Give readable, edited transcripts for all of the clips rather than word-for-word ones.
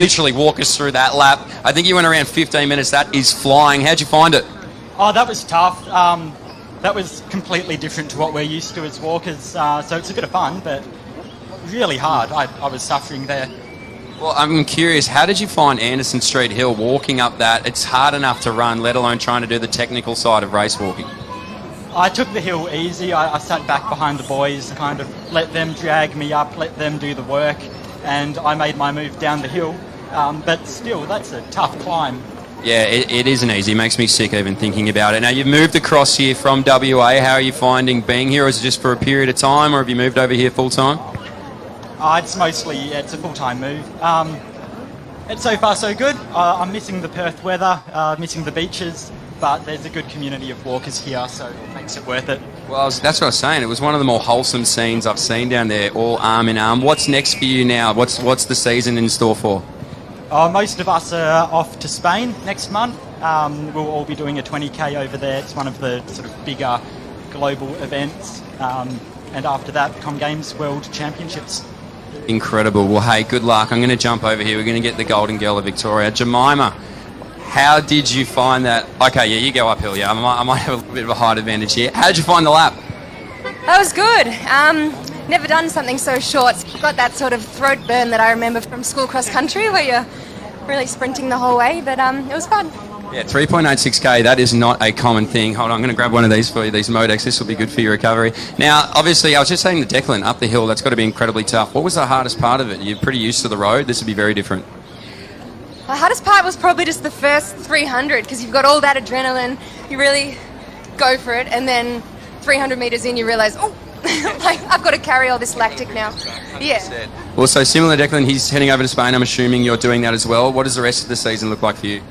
Literally walk us through that lap. I think you went around 15 minutes. That is flying. How'd you find it? Oh, that was tough. That was completely different to what we're used to as walkers. So it's a bit of fun, but really hard. I was suffering there. Well, I'm curious, how did you find Anderson Street Hill walking up that? It's hard enough to run, let alone trying to do the technical side of race walking. I took the hill easy. I sat back behind the boys, kind of let them drag me up, let them do the work, and I made my move down the hill. But still, that's a tough climb. Yeah, it isn't easy. It makes me sick even thinking about it. Now, you've moved across here from WA. How are you finding being here? Or is it just for a period of time, or have you moved over here full time? It's a full-time move. It's so far so good. I'm missing the Perth weather, missing the beaches, but there's a good community of walkers here, so it makes it worth it. Well, that's what I was saying. It was one of the more wholesome scenes I've seen down there, all arm in arm. What's next for you now? What's the season in store for? Most of us are off to Spain next month. We'll all be doing a 20k over there. It's one of the sort of bigger global events. And after that, Com Games World Championships. Incredible. Well, hey, good luck. I'm going to jump over here. We're going to get the Golden Girl of Victoria. Jemima, how did you find that? Okay, yeah, you go uphill. Yeah, I might have a little bit of a height advantage here. How did you find the lap? That was good. Never done something so short. Got that sort of throat burn that I remember from school cross country where you're really sprinting the whole way, but it was fun. Yeah, 3.86k, that is not a common thing. Hold on, I'm going to grab one of these for you, these Modex. This will be good for your recovery. Now, obviously, I was just saying to Declan, up the hill, that's got to be incredibly tough. What was the hardest part of it? You're pretty used to the road. This would be very different. The hardest part was probably just the first 300 because you've got all that adrenaline. You really go for it, and then 300 metres in, you realise, oh, like, I've got to carry all this lactic now. Yeah. Well, so similar to Declan, he's heading over to Spain. I'm assuming you're doing that as well. What does the rest of the season look like for you?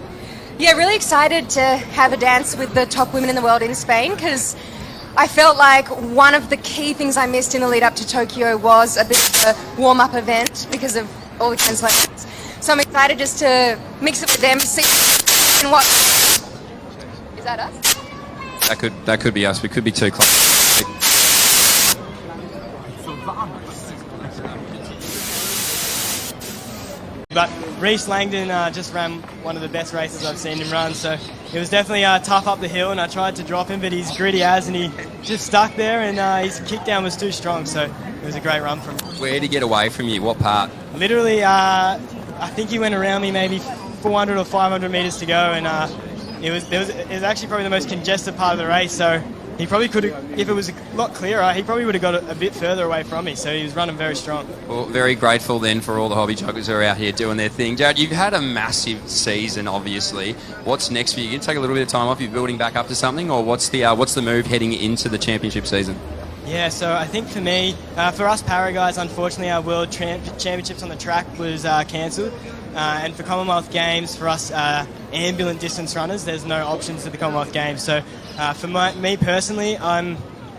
Yeah, really excited to have a dance with the top women in the world in Spain because I felt like one of the key things I missed in the lead up to Tokyo was a bit of a warm-up event because of all the cancellations. So I'm excited just to mix it with them, see and what... Is that us? That could be us. We could be too close. But Reece Langdon just ran one of the best races I've seen him run, so it was definitely tough up the hill, and I tried to drop him, but he's gritty as, and he just stuck there, and his kick down was too strong, so it was a great run from him. Where did he get away from you? What part? Literally, I think he went around me maybe 400 or 500 metres to go, and it was actually probably the most congested part of the race, so he probably could have, if it was a lot clearer, he probably would have got a bit further away from me, so he was running very strong. Well, very grateful then for all the hobby joggers who are out here doing their thing. Jared, you've had a massive season, obviously. What's next for you? You can take a little bit of time off, you're building back up to something, or what's the move heading into the championship season? Yeah, so I think for me, for us para guys, unfortunately our World Championships on the track was cancelled. And for Commonwealth Games, for us ambulant distance runners, there's no options to the Commonwealth Games. So for me personally, I'm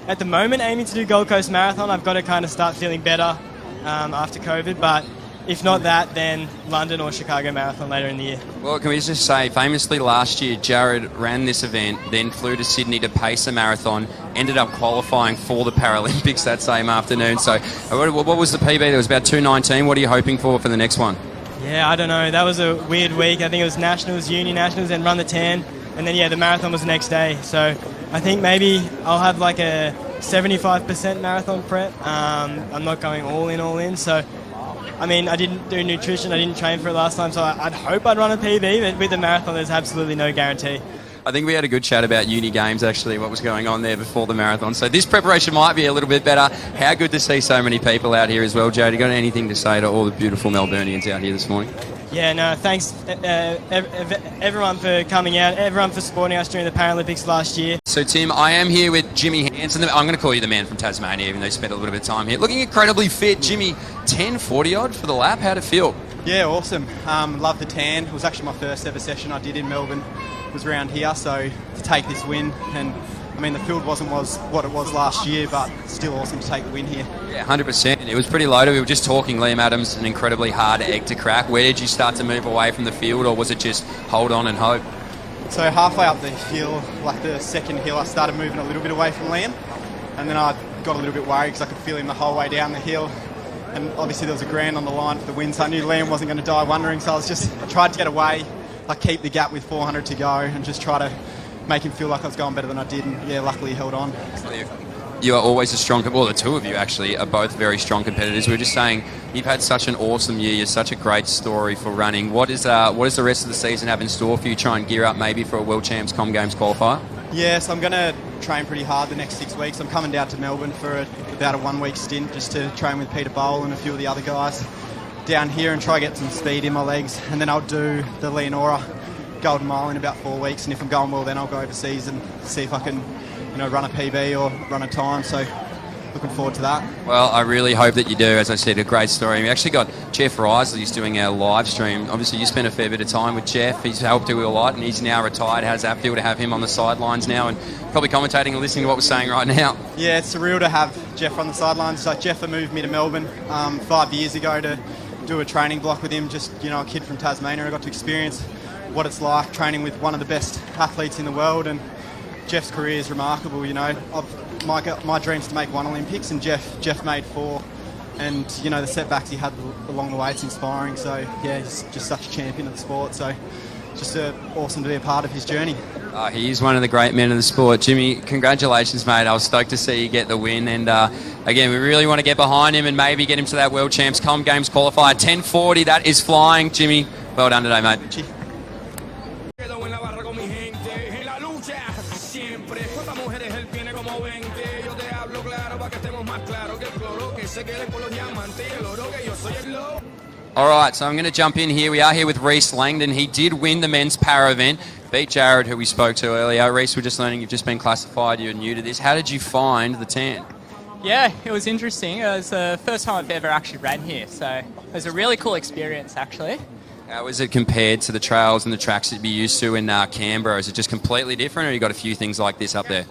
at the moment aiming to do Gold Coast Marathon. I've got to kind of start feeling better after COVID, but if not that, then London or Chicago Marathon later in the year. Well, can we just say, famously last year, Jared ran this event, then flew to Sydney to pace a marathon, ended up qualifying for the Paralympics that same afternoon. So what was the PB? There was about 2:19. What are you hoping for the next one? Yeah, I don't know. That was a weird week. I think it was Nationals, Uni Nationals, then run the 10. And then, the marathon was the next day. So I think maybe I'll have like a 75% marathon prep. I'm not going all in. So, I mean, I didn't do nutrition. I didn't train for it last time. So I'd hope I'd run a PB. But with the marathon, there's absolutely no guarantee. I think we had a good chat about Uni Games, actually, what was going on there before the marathon. So this preparation might be a little bit better. How good to see so many people out here as well, Jade. You got anything to say to all the beautiful Melburnians out here this morning? Yeah, no, thanks everyone for coming out, everyone for supporting us during the Paralympics last year. So, Tim, I am here with Jimmy Hansen. I'm going to call you the man from Tasmania, even though you spent a little bit of time here. Looking incredibly fit. Jimmy, 10:40-odd for the lap. How'd it feel? Yeah, awesome. Love the tan. It was actually my first ever session I did in Melbourne. It was around here, so to take this win, and I mean the field wasn't what it was last year, but still awesome to take the win here. Yeah, 100%. It was pretty loaded. We were just talking, Liam Adams, an incredibly hard egg to crack. Where did you start to move away from the field, or was it just hold on and hope? So halfway up the hill, like the second hill, I started moving a little bit away from Liam, and then I got a little bit worried because I could feel him the whole way down the hill. and obviously there was a grand on the line for the win, so I knew Liam wasn't going to die wondering, so I tried to get away, like keep the gap with 400 to go and just try to make him feel like I was going better than I did, and yeah, luckily he held on. You are always a strong, well, the two of you actually are both very strong competitors. We were just saying you've had such an awesome year. You're such a great story for running. What does the rest of the season have in store for you? Try and gear up maybe for a World Champs Com Games qualifier? Yeah, so I'm going to train pretty hard the next 6 weeks. I'm coming down to Melbourne for about a 1 week stint just to train with Peter Bowl and a few of the other guys down here and try to get some speed in my legs. And then I'll do the Leonora Golden Mile in about 4 weeks. And if I'm going well, then I'll go overseas and see if I can run a PB or run a time, so looking forward to that. Well, I really hope that you do. As I said, a great story. We actually got Jeff Risley who's doing our live stream. Obviously, you spent a fair bit of time with Jeff. He's helped you a lot, and he's now retired. How's that feel to have him on the sidelines now and probably commentating and listening to what we're saying right now? Yeah, it's surreal to have Jeff on the sidelines. So Jeff moved me to Melbourne 5 years ago to do a training block with him. Just, a kid from Tasmania. I got to experience what it's like training with one of the best athletes in the world, and Jeff's career is remarkable. My dream's to make 1 Olympics, and Jeff made 4, and the setbacks he had along the way, it's inspiring. So yeah, he's just such a champion of the sport. So just awesome to be a part of his journey. He is one of the great men of the sport. Jimmy, congratulations, mate. I was stoked to see you get the win, and again, we really want to get behind him and maybe get him to that World Champs Com Games qualifier. 10:40, that is flying. Jimmy, well done today, mate. All right, so I'm going to jump in here. We are here with Reese Langdon. He did win the men's para event, beat Jared, who we spoke to earlier. Reese, we're just learning you've just been classified. You're new to this. How did you find the tan? Yeah, it was interesting. It was the first time I've ever actually ran here, so it was a really cool experience, actually. How is it compared to the trails and the tracks that you'd be used to in Canberra? Is it just completely different, or you got a few things like this up there?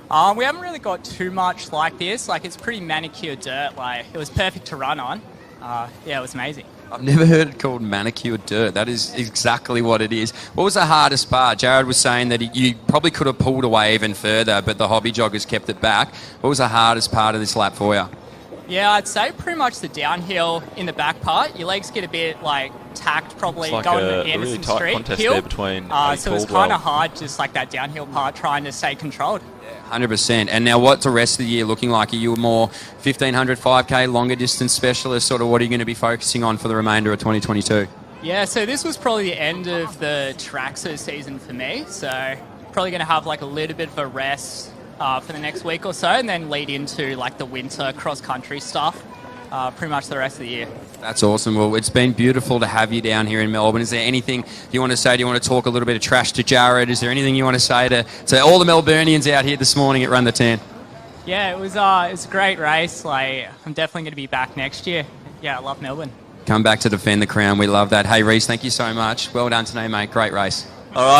We haven't really got too much like this. Like, it's pretty manicured dirt. Like, it was perfect to run on. Yeah, it was amazing. I've never heard it called manicured dirt. That is exactly what it is. What was the hardest part? Jared was saying that you probably could have pulled away even further, but the hobby joggers kept it back. What was the hardest part of this lap for you? Yeah, I'd say pretty much the downhill in the back part. Your legs get a bit, tacked probably like going a the Anderson really tight Street contest hill. there between So it was kind of hard, just like that downhill part, trying to stay controlled. 100%. And now what's the rest of the year looking like? Are you a more 1500, 5K, longer distance specialist? Sort of what are you going to be focusing on for the remainder of 2022? Yeah, so this was probably the end of the Traxxas season for me. So probably going to have a little bit of a rest for the next week or so, and then lead into the winter cross-country stuff pretty much the rest of the year. That's awesome. Well, it's been beautiful to have you down here in Melbourne. Is there anything you want to say? Do you want to talk a little bit of trash to Jared? Is there anything you want to say to all the Melburnians out here this morning at Run the Tan? Yeah, it was a great race. I'm definitely going to be back next year. Yeah, I love Melbourne. Come back to defend the crown. We love that. Hey, Reese, thank you so much. Well done today, mate. Great race. All right.